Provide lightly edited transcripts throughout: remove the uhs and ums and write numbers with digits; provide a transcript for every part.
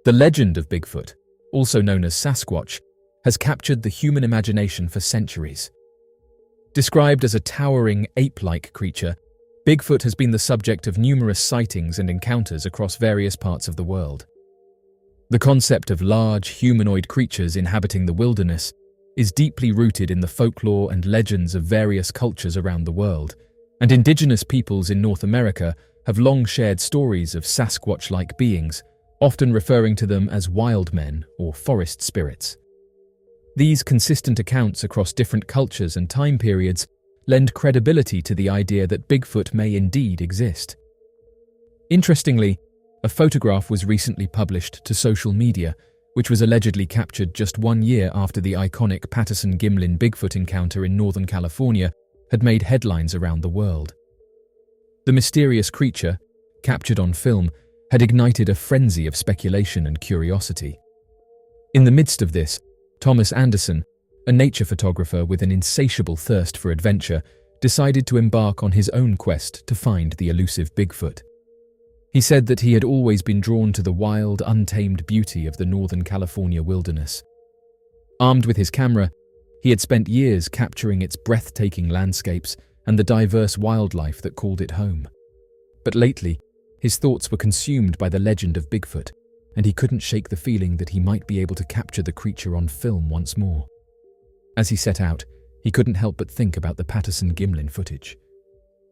The legend of Bigfoot, also known as Sasquatch, has captured the human imagination for centuries. Described as a towering ape-like creature, Bigfoot has been the subject of numerous sightings and encounters across various parts of the world. The concept of large humanoid creatures inhabiting the wilderness is deeply rooted in the folklore and legends of various cultures around the world, and indigenous peoples in North America have long shared stories of Sasquatch-like beings, often referring to them as wild men or forest spirits. These consistent accounts across different cultures and time periods lend credibility to the idea that Bigfoot may indeed exist. Interestingly, a photograph was recently published to social media, which was allegedly captured just 1 year after the iconic Patterson-Gimlin Bigfoot encounter in Northern California had made headlines around the world. The mysterious creature, captured on film, had ignited a frenzy of speculation and curiosity. In the midst of this, Thomas Anderson, a nature photographer with an insatiable thirst for adventure, decided to embark on his own quest to find the elusive Bigfoot. He said that he had always been drawn to the wild, untamed beauty of the Northern California wilderness. Armed with his camera, he had spent years capturing its breathtaking landscapes and the diverse wildlife that called it home. But lately, his thoughts were consumed by the legend of Bigfoot, and he couldn't shake the feeling that he might be able to capture the creature on film once more. As he set out, he couldn't help but think about the Patterson-Gimlin footage.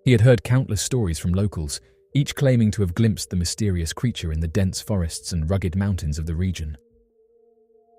He had heard countless stories from locals, each claiming to have glimpsed the mysterious creature in the dense forests and rugged mountains of the region.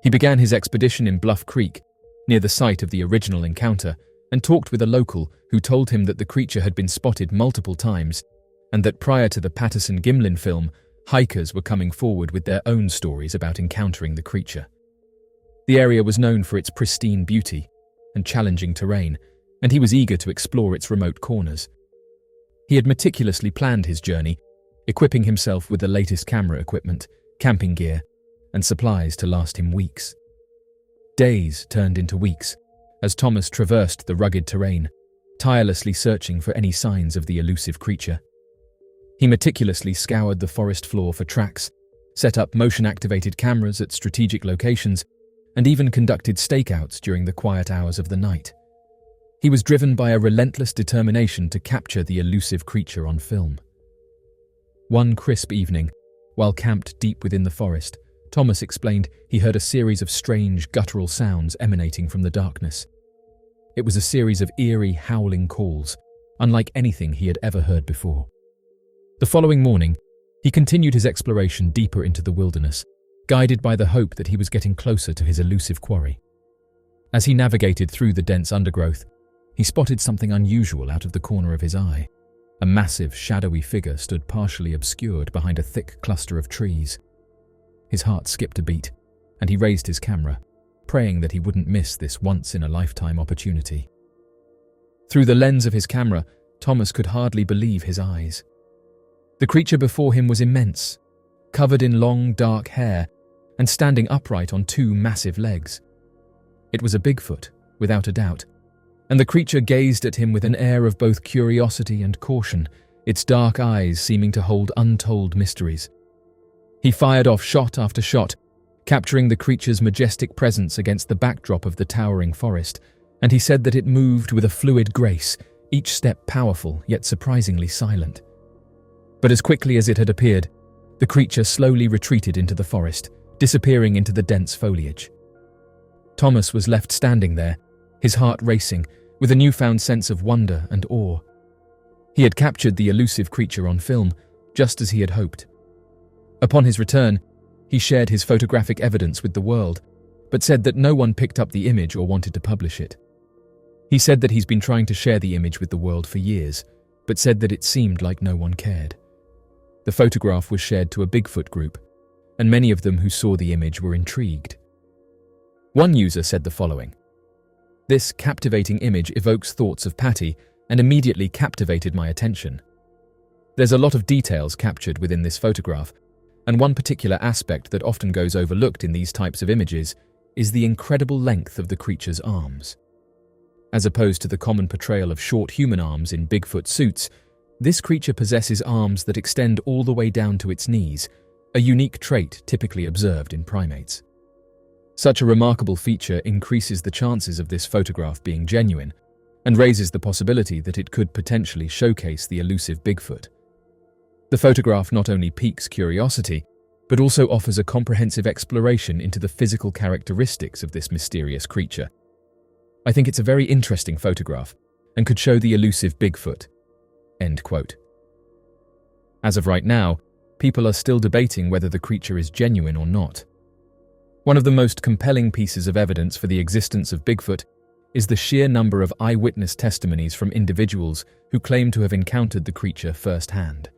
He began his expedition in Bluff Creek, near the site of the original encounter, and talked with a local who told him that the creature had been spotted multiple times and that prior to the Patterson-Gimlin film, hikers were coming forward with their own stories about encountering the creature. The area was known for its pristine beauty and challenging terrain, and he was eager to explore its remote corners. He had meticulously planned his journey, equipping himself with the latest camera equipment, camping gear, and supplies to last him weeks. Days turned into weeks as Thomas traversed the rugged terrain, tirelessly searching for any signs of the elusive creature. He meticulously scoured the forest floor for tracks, set up motion-activated cameras at strategic locations, and even conducted stakeouts during the quiet hours of the night. He was driven by a relentless determination to capture the elusive creature on film. One crisp evening, while camped deep within the forest, Thomas explained he heard a series of strange, guttural sounds emanating from the darkness. It was a series of eerie, howling calls, unlike anything he had ever heard before. The following morning, he continued his exploration deeper into the wilderness, guided by the hope that he was getting closer to his elusive quarry. As he navigated through the dense undergrowth, he spotted something unusual out of the corner of his eye. A massive, shadowy figure stood partially obscured behind a thick cluster of trees. His heart skipped a beat, and he raised his camera, praying that he wouldn't miss this once-in-a-lifetime opportunity. Through the lens of his camera, Thomas could hardly believe his eyes. The creature before him was immense, covered in long, dark hair, and standing upright on 2 massive legs. It was a Bigfoot, without a doubt, and the creature gazed at him with an air of both curiosity and caution, its dark eyes seeming to hold untold mysteries. He fired off shot after shot, capturing the creature's majestic presence against the backdrop of the towering forest, and he said that it moved with a fluid grace, each step powerful yet surprisingly silent. But as quickly as it had appeared, the creature slowly retreated into the forest, disappearing into the dense foliage. Thomas was left standing there, his heart racing, with a newfound sense of wonder and awe. He had captured the elusive creature on film, just as he had hoped. Upon his return, he shared his photographic evidence with the world, but said that no one picked up the image or wanted to publish it. He said that he's been trying to share the image with the world for years, but said that it seemed like no one cared. The photograph was shared to a Bigfoot group, and many of them who saw the image were intrigued. One user said the following: "This captivating image evokes thoughts of Patty and immediately captivated my attention. There's a lot of details captured within this photograph, and one particular aspect that often goes overlooked in these types of images is the incredible length of the creature's arms. As opposed to the common portrayal of short human arms in Bigfoot suits, this creature possesses arms that extend all the way down to its knees, a unique trait typically observed in primates. Such a remarkable feature increases the chances of this photograph being genuine and raises the possibility that it could potentially showcase the elusive Bigfoot. The photograph not only piques curiosity, but also offers a comprehensive exploration into the physical characteristics of this mysterious creature. I think it's a very interesting photograph and could show the elusive Bigfoot." End quote. As of right now, people are still debating whether the creature is genuine or not. One of the most compelling pieces of evidence for the existence of Bigfoot is the sheer number of eyewitness testimonies from individuals who claim to have encountered the creature firsthand.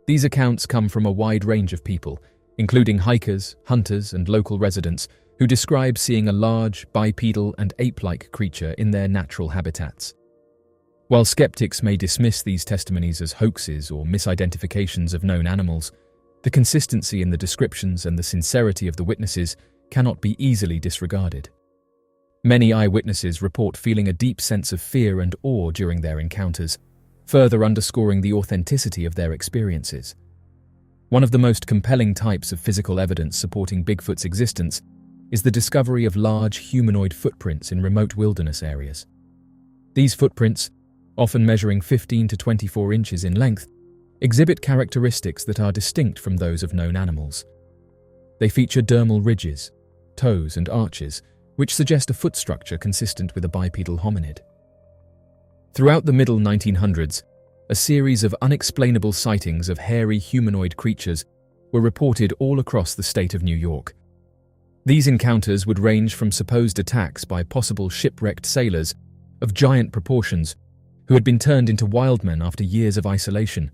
These accounts come from a wide range of people, including hikers, hunters, and local residents who describe seeing a large, bipedal, and ape-like creature in their natural habitats. While skeptics may dismiss these testimonies as hoaxes or misidentifications of known animals, the consistency in the descriptions and the sincerity of the witnesses cannot be easily disregarded. Many eyewitnesses report feeling a deep sense of fear and awe during their encounters, further underscoring the authenticity of their experiences. One of the most compelling types of physical evidence supporting Bigfoot's existence is the discovery of large humanoid footprints in remote wilderness areas. These footprints, often measuring 15 to 24 inches in length, exhibit characteristics that are distinct from those of known animals. They feature dermal ridges, toes, and arches, which suggest a foot structure consistent with a bipedal hominid. Throughout the middle 1900s, a series of unexplainable sightings of hairy humanoid creatures were reported all across the state of New York. These encounters would range from supposed attacks by possible shipwrecked sailors of giant proportions who had been turned into wild men after years of isolation,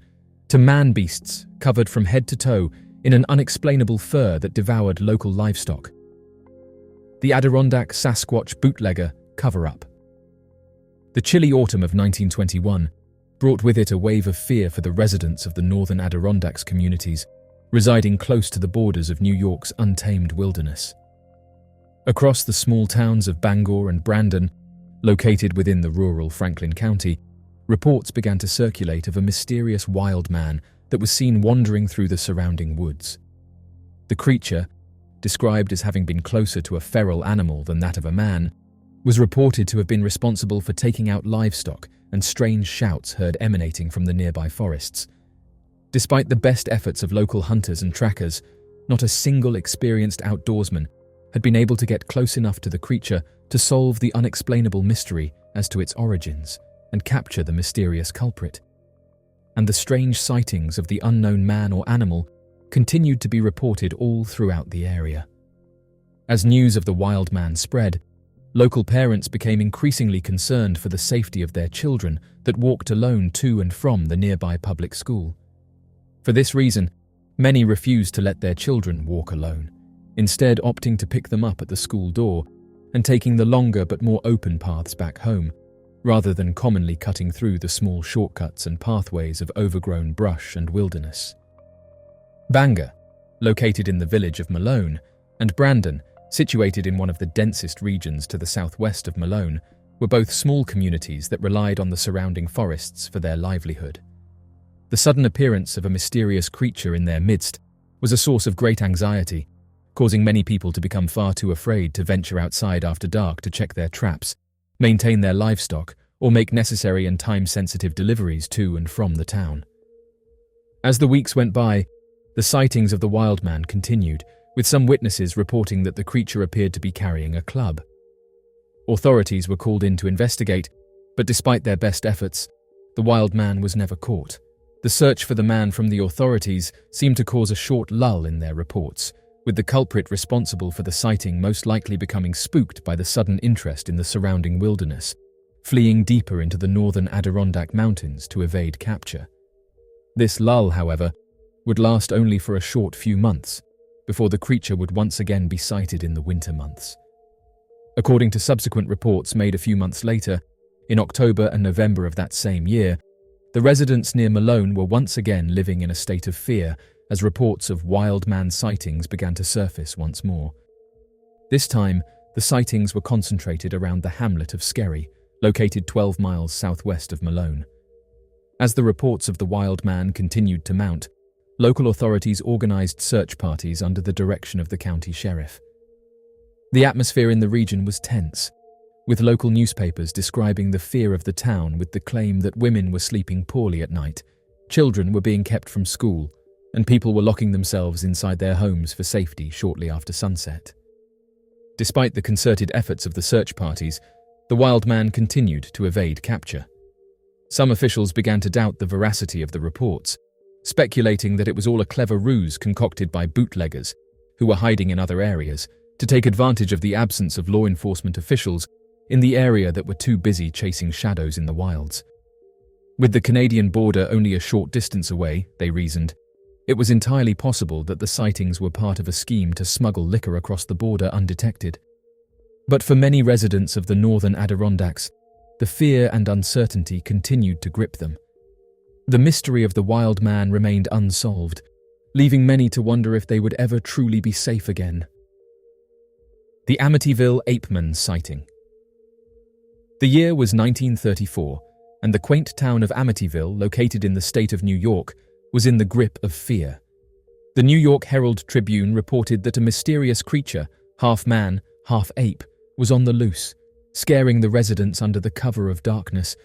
to man-beasts covered from head to toe in an unexplainable fur that devoured local livestock. The Adirondac Sasquatch bootlegger cover-up. The chilly autumn of 1921 brought with it a wave of fear for the residents of the northern Adirondacks communities, residing close to the borders of New York's untamed wilderness. Across the small towns of Bangor and Brandon, located within the rural Franklin County, reports began to circulate of a mysterious wild man that was seen wandering through the surrounding woods. The creature, described as having been closer to a feral animal than that of a man, was reported to have been responsible for taking out livestock and strange shouts heard emanating from the nearby forests. Despite the best efforts of local hunters and trackers, not a single experienced outdoorsman had been able to get close enough to the creature to solve the unexplainable mystery as to its origins and capture the mysterious culprit. And the strange sightings of the unknown man or animal continued to be reported all throughout the area. As news of the wild man spread, local parents became increasingly concerned for the safety of their children that walked alone to and from the nearby public school. For this reason, many refused to let their children walk alone, instead opting to pick them up at the school door and taking the longer but more open paths back home, rather than commonly cutting through the small shortcuts and pathways of overgrown brush and wilderness. Bangor, located in the village of Malone, and Brandon, situated in one of the densest regions to the southwest of Malone, were both small communities that relied on the surrounding forests for their livelihood. The sudden appearance of a mysterious creature in their midst was a source of great anxiety, causing many people to become far too afraid to venture outside after dark to check their traps, maintain their livestock, or make necessary and time-sensitive deliveries to and from the town. As the weeks went by, the sightings of the wild man continued, with some witnesses reporting that the creature appeared to be carrying a club. Authorities were called in to investigate, but despite their best efforts, the wild man was never caught. The search for the man from the authorities seemed to cause a short lull in their reports, with the culprit responsible for the sighting most likely becoming spooked by the sudden interest in the surrounding wilderness, fleeing deeper into the northern Adirondack Mountains to evade capture. This lull, however, would last only for a short few months, before the creature would once again be sighted in the winter months. According to subsequent reports made a few months later, in October and November of that same year, the residents near Malone were once again living in a state of fear as reports of wild man sightings began to surface once more. This time, the sightings were concentrated around the hamlet of Skerry, located 12 miles southwest of Malone. As the reports of the wild man continued to mount, local authorities organized search parties under the direction of the county sheriff. The atmosphere in the region was tense, with local newspapers describing the fear of the town with the claim that women were sleeping poorly at night, children were being kept from school, and people were locking themselves inside their homes for safety shortly after sunset. Despite the concerted efforts of the search parties, the wild man continued to evade capture. Some officials began to doubt the veracity of the reports, speculating that it was all a clever ruse concocted by bootleggers who were hiding in other areas to take advantage of the absence of law enforcement officials in the area that were too busy chasing shadows in the wilds. With the Canadian border only a short distance away, they reasoned, it was entirely possible that the sightings were part of a scheme to smuggle liquor across the border undetected. But for many residents of the northern Adirondacks, the fear and uncertainty continued to grip them. The mystery of the wild man remained unsolved, leaving many to wonder if they would ever truly be safe again. The Amityville apeman sighting. The year was 1934, and the quaint town of Amityville, located in the state of New York, was in the grip of fear. The New York Herald Tribune reported that a mysterious creature, half man, half ape, was on the loose, scaring the residents under the cover of darkness,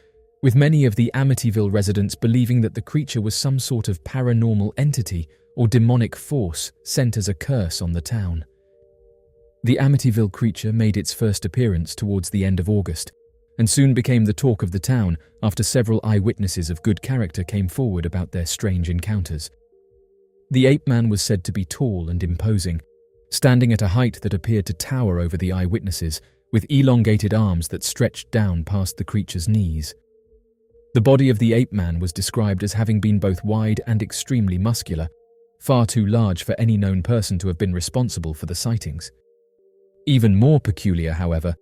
with many of the Amityville residents believing that the creature was some sort of paranormal entity or demonic force sent as a curse on the town. The Amityville creature made its first appearance towards the end of August, and soon became the talk of the town after several eyewitnesses of good character came forward about their strange encounters. The ape man was said to be tall and imposing, standing at a height that appeared to tower over the eyewitnesses, with elongated arms that stretched down past the creature's knees. The body of the ape man was described as having been both wide and extremely muscular, far too large for any known person to have been responsible for the sightings. Even more peculiar, however,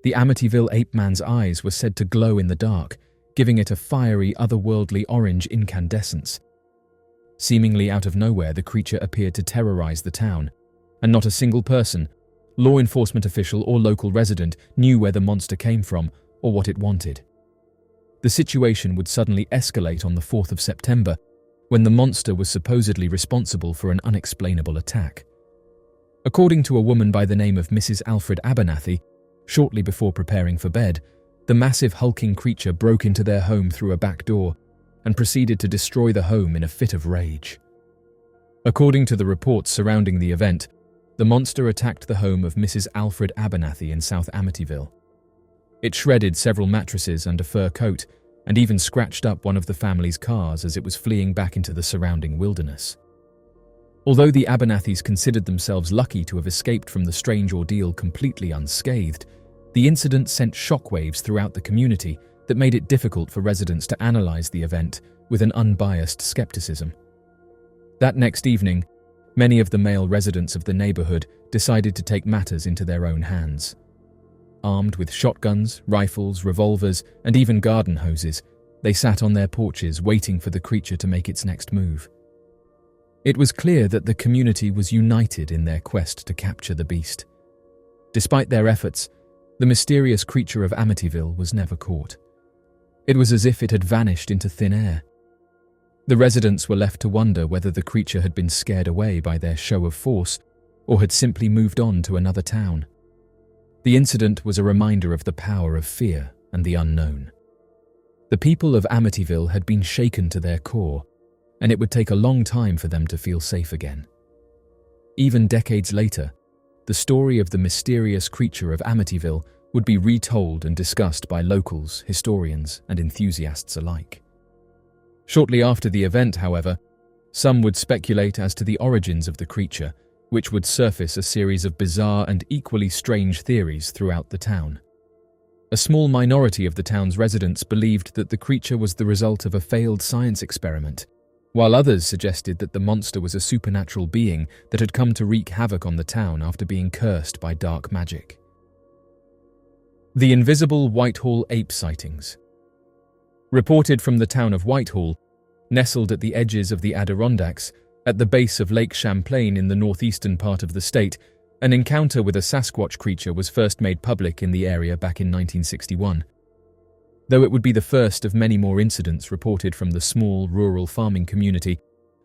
the Amityville ape man's eyes were said to glow in the dark, giving it a fiery, otherworldly orange incandescence. Seemingly out of nowhere, the creature appeared to terrorize the town, and not a single person, law enforcement official or local resident, knew where the monster came from or what it wanted. The situation would suddenly escalate on the 4th of September, when the monster was supposedly responsible for an unexplainable attack. According to a woman by the name of Mrs. Alfred Abernathy, shortly before preparing for bed, the massive hulking creature broke into their home through a back door and proceeded to destroy the home in a fit of rage. According to the reports surrounding the event, the monster attacked the home of Mrs. Alfred Abernathy in South Amityville. It shredded several mattresses and a fur coat, and even scratched up one of the family's cars as it was fleeing back into the surrounding wilderness. Although the Abernathys considered themselves lucky to have escaped from the strange ordeal completely unscathed, the incident sent shockwaves throughout the community that made it difficult for residents to analyze the event with an unbiased skepticism. That next evening, many of the male residents of the neighborhood decided to take matters into their own hands. Armed with shotguns, rifles, revolvers, and even garden hoses, they sat on their porches waiting for the creature to make its next move. It was clear that the community was united in their quest to capture the beast. Despite their efforts, the mysterious creature of Amityville was never caught. It was as if it had vanished into thin air. The residents were left to wonder whether the creature had been scared away by their show of force or had simply moved on to another town. The incident was a reminder of the power of fear and the unknown. The people of Amityville had been shaken to their core, and it would take a long time for them to feel safe again. Even decades later, the story of the mysterious creature of Amityville would be retold and discussed by locals, historians, and enthusiasts alike. Shortly after the event, however, some would speculate as to the origins of the creature, which would surface a series of bizarre and equally strange theories throughout the town. A small minority of the town's residents believed that the creature was the result of a failed science experiment, while others suggested that the monster was a supernatural being that had come to wreak havoc on the town after being cursed by dark magic. The invisible Whitehall ape sightings. Reported from the town of Whitehall, nestled at the edges of the Adirondacks, at the base of Lake Champlain in the northeastern part of the state, an encounter with a Sasquatch creature was first made public in the area back in 1961. Though it would be the first of many more incidents reported from the small rural farming community,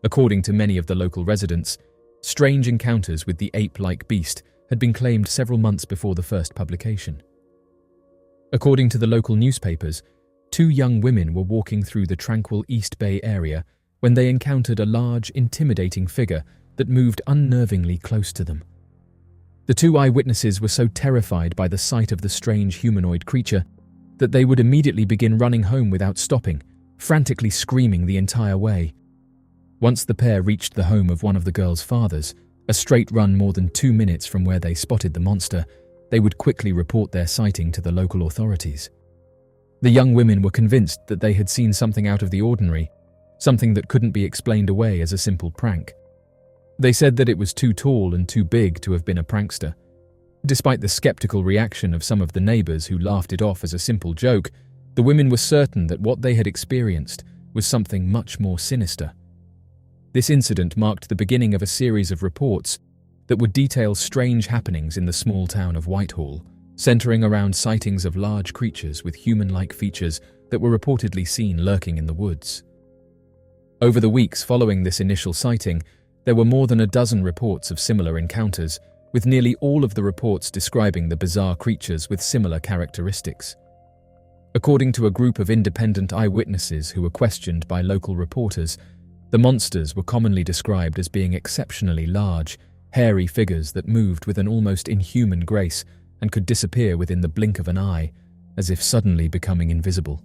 According to many of the local residents, strange encounters with the ape-like beast had been claimed several months before the first publication. According to the local newspapers, 2 young women were walking through the tranquil East Bay area when they encountered a large, intimidating figure that moved unnervingly close to them. The 2 eyewitnesses were so terrified by the sight of the strange humanoid creature that they would immediately begin running home without stopping, frantically screaming the entire way. Once the pair reached the home of one of the girls' fathers, a straight run more than 2 minutes from where they spotted the monster, they would quickly report their sighting to the local authorities. The young women were convinced that they had seen something out of the ordinary, something that couldn't be explained away as a simple prank. They said that it was too tall and too big to have been a prankster. Despite the skeptical reaction of some of the neighbors who laughed it off as a simple joke, the women were certain that what they had experienced was something much more sinister. This incident marked the beginning of a series of reports that would detail strange happenings in the small town of Whitehall, centering around sightings of large creatures with human-like features that were reportedly seen lurking in the woods. Over the weeks following this initial sighting, there were more than a dozen reports of similar encounters, with nearly all of the reports describing the bizarre creatures with similar characteristics. According to a group of independent eyewitnesses who were questioned by local reporters, the monsters were commonly described as being exceptionally large, hairy figures that moved with an almost inhuman grace and could disappear within the blink of an eye, as if suddenly becoming invisible.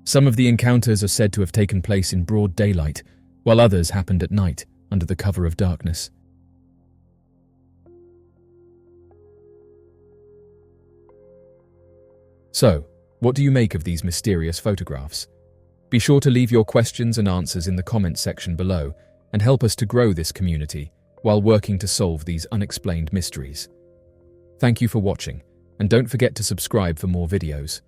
Some of the encounters are said to have taken place in broad daylight, while others happened at night, under the cover of darkness. So, what do you make of these mysterious photographs? Be sure to leave your questions and answers in the comments section below and help us to grow this community while working to solve these unexplained mysteries. Thank you for watching, and don't forget to subscribe for more videos.